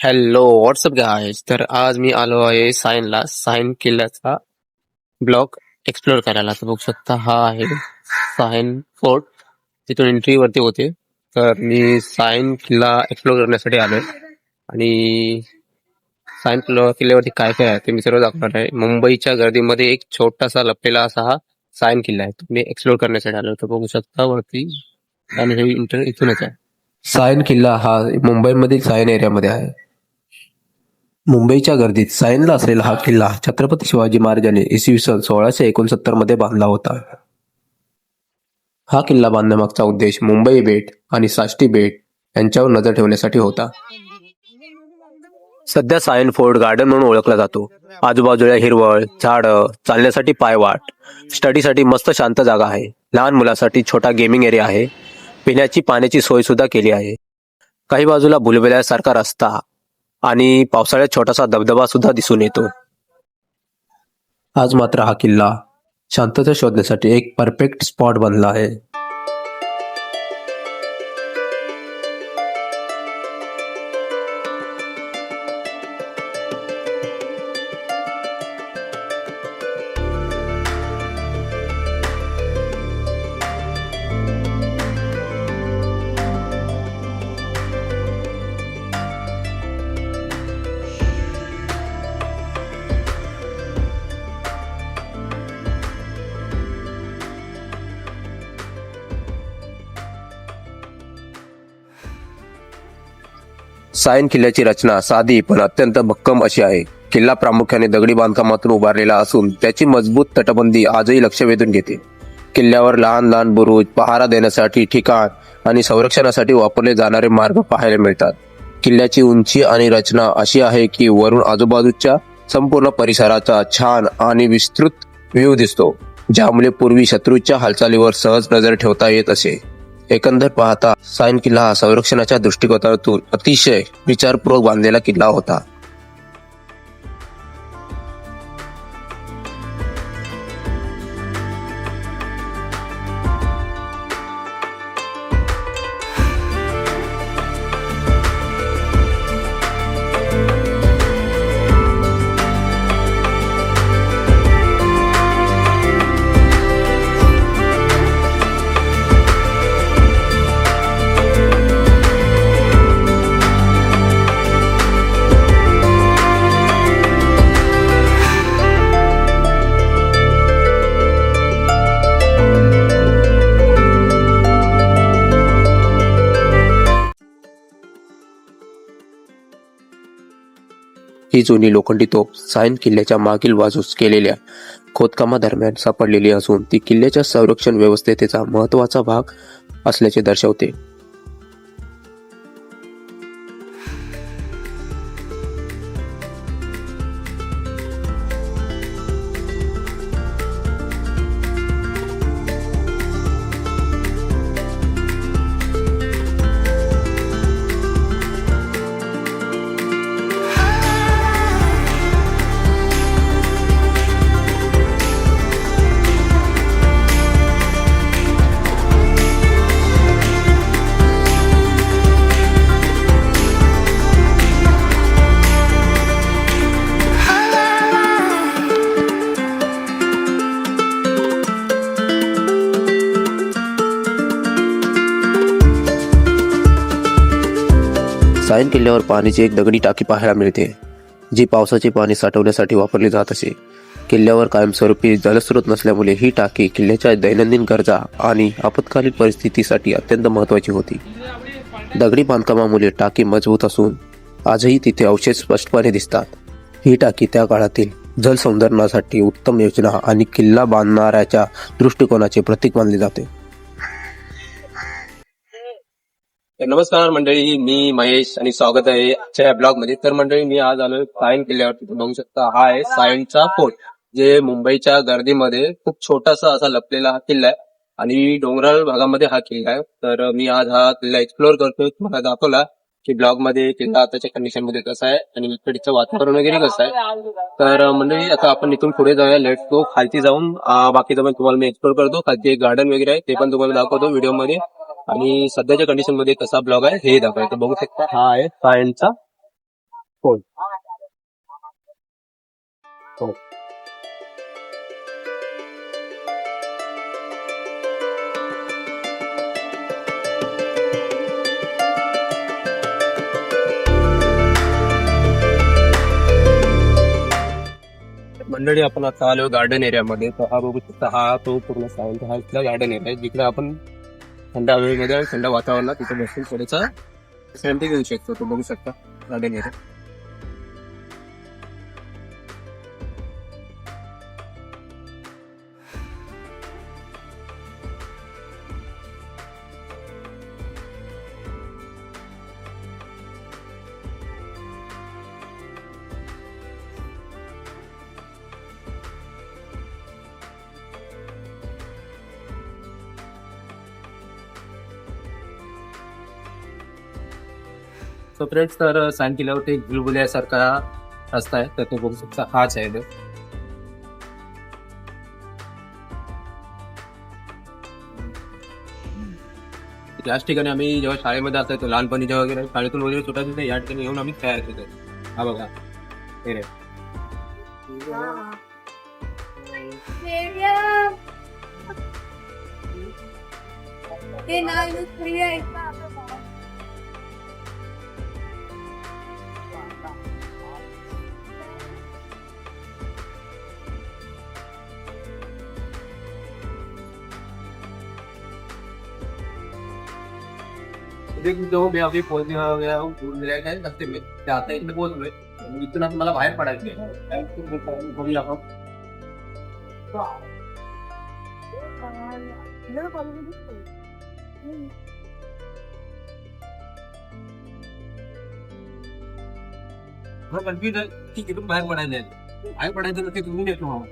Hello WhatsApp guys. तर आज मी आलो आहे सायन किल्ल्याचा ब्लॉक एक्सप्लोर करायला. तर बघू शकता हा आहे सायन फोर्ट. तिथून एंट्री वरती होते. तर मी सायन किल्ला एक्सप्लोर करण्यासाठी आलोय आणि किल्ल्यावरती काय काय आहे ते मी सर्व दाखवणार आहे. मुंबईच्या गर्दीमध्ये एक छोटासा लपलेला असा हा सायन किल्ला आहे. तो मी एक्सप्लोर करण्यासाठी आलो. तर बघू शकता वरती आणि हे इथूनच आहे. सायन किल्ला हा मुंबईमधील सायन एरियामध्ये आहे. मुंबईच्या गर्दीत सायनला असलेला हा किल्ला छत्रपती शिवाजी महाराजांनी इसवी सन 1669 मध्ये बांधला होता. हा किल्ला बांधण्यामागचा उद्देश मुंबई बेट आणि साष्टी बेट यांच्यावर नजर ठेवण्यासाठी होता. सध्या सायन फोर्ट गार्डन म्हणून ओळखला जातो. आजूबाजूला हिरवळ, झाडं, चालण्यासाठी पायवाट, स्टडीसाठी मस्त शांत जागा आहे. लहान मुलासाठी छोटा गेमिंग एरिया आहे. पिण्याची पाण्याची सोय सुद्धा केली आहे. काही बाजूला बुलबुल्यासारखा रस्ता आणि पावसाळ्यात छोटासा धबधबा सुद्धा दिसून येतो. आज मात्र हा किल्ला शांतता शोधण्यासाठी एक परफेक्ट स्पॉट बनला आहे. सायन किल्ल्याची रचना साधी पण अत्यंत भक्कम अशी आहे. किल्ला प्रामुख्याने दगडी बांधकामातून उभारलेला असून त्याची मजबूत तटबंदी आजही लक्ष वेधून घेते. किल्ल्यावर लहान लहान बुरुज, पहारा देण्यासाठी ठिकाण आणि संरक्षणासाठी वापरले जाणारे मार्ग पाहायला मिळतात. किल्ल्याची उंची आणि रचना अशी आहे की वरून आजूबाजूच्या संपूर्ण परिसराचा छान आणि विस्तृत व्ह्यू दिसतो, ज्यामुळे पूर्वी शत्रूच्या हालचालीवर सहज नजर ठेवता येत असे. एकंदर पाहता सायन किल्ला हा संरक्षणाच्या दृष्टिकोनातून अतिशय विचारपूर्वक बांधलेला किल्ला होता. ही जुनी लोखंडी तोफ सायन किल्ल्याच्या मागील बाजूस केलेल्या खोदकामादरम्यान सापडलेली असून ती किल्ल्याच्या संरक्षण व्यवस्थेचा महत्त्वाचा भाग असल्याचे दर्शवते. सायन किल्ल्यावर पाण्याची एक दगडी टाकी पाहायला मिळते, जी पावसाचे पाणी साठवण्यासाठी वापरली जात असे. किल्ल्यावर कायमस्वरूपी जलस्रोत नसल्यामुळे ही टाकी किल्ल्याच्या दैनंदिन गरजा आणि आपत्कालीन परिस्थितीसाठी अत्यंत महत्त्वाची होती. दगडी बांधकामामुळे टाकी मजबूत असून आजही तिथे अवशेष स्पष्टपणे दिसतात. ही टाकी त्या काळातील जलसंधारणासाठी उत्तम योजना आणि किल्ला बांधणाऱ्याच्या दृष्टिकोनाचे प्रतीक मानले जाते. नमस्कार मंडळी, मी महेश आणि स्वागत आहे आजच्या ब्लॉग मध्ये. तर मंडळी, मी आज आलोय सायन किल्ल्यावरती. बघू शकता हा आहे सायनचा फोर्ट, जे मुंबईच्या गर्दीमध्ये खूप छोटासा असा लपलेला हा किल्ला आहे आणि डोंगराळ भागामध्ये हा किल्ला आहे. तर मी आज हा किल्ला एक्सप्लोर करतोय, तुम्हाला दाखवला की ब्लॉग मध्ये किल्ला आताच्या कंडिशन मध्ये कसा आहे आणि इकडचं वातावरण वगैरे कसं आहे. तर मंडळी, आता आपण इथून पुढे जाऊया. Let's go. खालती जाऊन बाकीचं पण तुम्हाला मी एक्सप्लोर करतो. खालती एक गार्डन वगैरे आहे, ते पण तुम्हाला दाखवतो व्हिडिओ मध्ये आणि सध्याच्या कंडिशन मध्ये कसा ब्लॉग आहे हे दाखवायचं. बघू शकता हा आहे सायनचा कोण हो. मंडळी आपण आता आलो गार्डन एरियामध्ये. तर हा बघू शकता, हा तो पूर्ण सायन्स हा इथला गार्डन एरिया आहे जिकडे आपण थंड हवेमध्ये थंड वातावरणात तिथे बसून थोडंसं शांती घेऊ शकतो. तो बघू शकता गार्डन एरिया. सो फ्रेंड्स, तर सायन किल्ल्यावरती एक बुलबुल्यासारखा रस्ता आहे, तर तो बघू शकता हाच आहे. याच ठिकाणी आम्ही जेव्हा शाळेमध्ये असायचो लहानपणी, जेव्हा वगैरे शाळेतून वगैरे सुटायचो या ठिकाणी येऊन आम्ही तयार केलं. हा बघा हे रे. जो मी अभी फोन वगैरे फोन दिला काय नसते मी ते आता इकडे बोलतोय. इथून आता मला बाहेर पडायचं कन्फ्युज आहे की तिथून बाहेर पडायचं नसते तुम्ही येतो.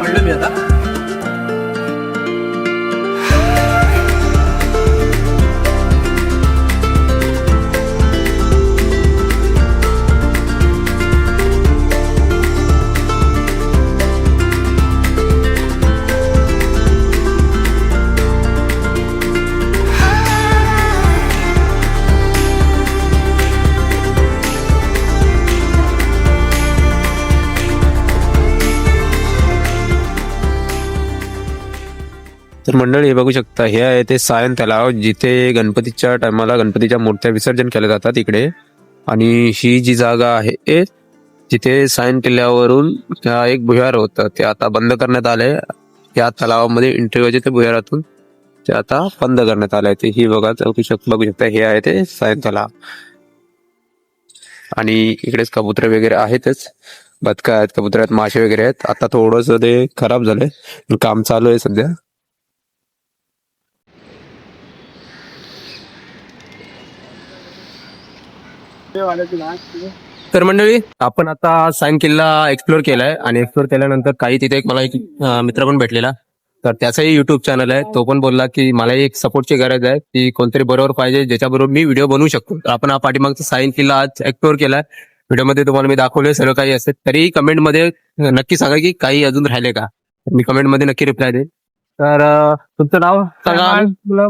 पडलं मी आता. तर मंडळी हे बघू शकता, हे आहे ते सायन तलाव, जिथे गणपतीच्या टायमाला गणपतीच्या मूर्त्या विसर्जन केल्या जातात इकडे. आणि ही जी जागा आहे जिथे सायन किल्ल्यावरून एक भुयार होतं ते आता बंद करण्यात आलंय. या तलावामध्ये एंट्री व्हायचे ते भुयारातून ते आता बंद करण्यात आलंय. ते ही बघू शकता, हे आहे ते सायन तलाव. आणि इकडेच कबुतरे वगैरे आहेतच, बदका आहेत, कबुतरे आहेत, मासे वगैरे आहेत. आता थोडस ते खराब झालंय, काम चालू आहे सध्या. तर मंडळी आपण आता सायन किल्ला एक्सप्लोर केलाय आणि एक्सप्लोर केल्यानंतर काही तिथे मला एक मित्र पण भेटलेला, तर त्याचाही युट्यूब चॅनल आहे. तो पण बोलला की मला एक सपोर्टची गरज आहे, की कोणतरी बरोबर पाहिजे ज्याच्याबरोबर मी व्हिडिओ बनवू शकतो. तर आपण हा पाठीमागचा सायन किल्ला आज एक्सप्लोर केलाय. व्हिडिओमध्ये तुम्हाला मी दाखवले सर्व काही असेल, तरी कमेंटमध्ये नक्की सांगा की काही अजून राहिले का. मी कमेंटमध्ये नक्की रिप्लाय देईन. तर तुमचं नाव सांगा.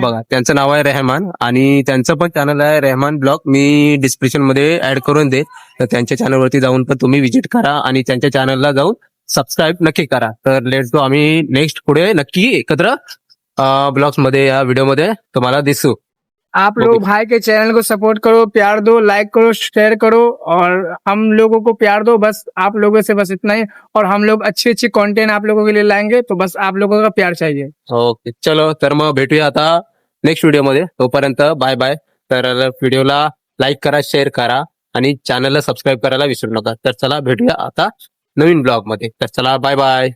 बघा, त्यांचं नाव आहे रेहमान आणि त्यांचं पण चॅनल आहे रेहमान ब्लॉग. मी डिस्क्रिप्शन मध्ये ऍड करून देईन, तर त्यांच्या चॅनलवरती जाऊन पण तुम्ही व्हिजिट करा आणि त्यांच्या चॅनलला जाऊन सबस्क्राईब नक्की करा. तर लेट्स गो, आम्ही नेक्स्ट पुढे नक्की एकत्र ब्लॉग्स मध्ये या व्हिडिओ मध्ये तुम्हाला दिसू. आप लोग ओके. भाई के चैनल को सपोर्ट करो, प्यार दो, लाइक करो, शेयर करो और हम लोगों को प्यार दो। बस आप लोगों से बस इतना ही। और हम लोग अच्छी अच्छी कंटेंट आप लोगों के लिए लाएंगे, तो बस आप लोगों का प्यार चाहिए। ओके, चलो तर मग भेटूया आता नेक्स्ट व्हिडिओमध्ये. तोपर्यंत बाय बाय. तर व्हिडिओला लाईक करा, शेअर करा आणि चॅनलला सबस्क्राईब करायला विसरू नका. तर चला भेटूया आता नवीन ब्लॉग मध्ये. तर चला बाय बाय.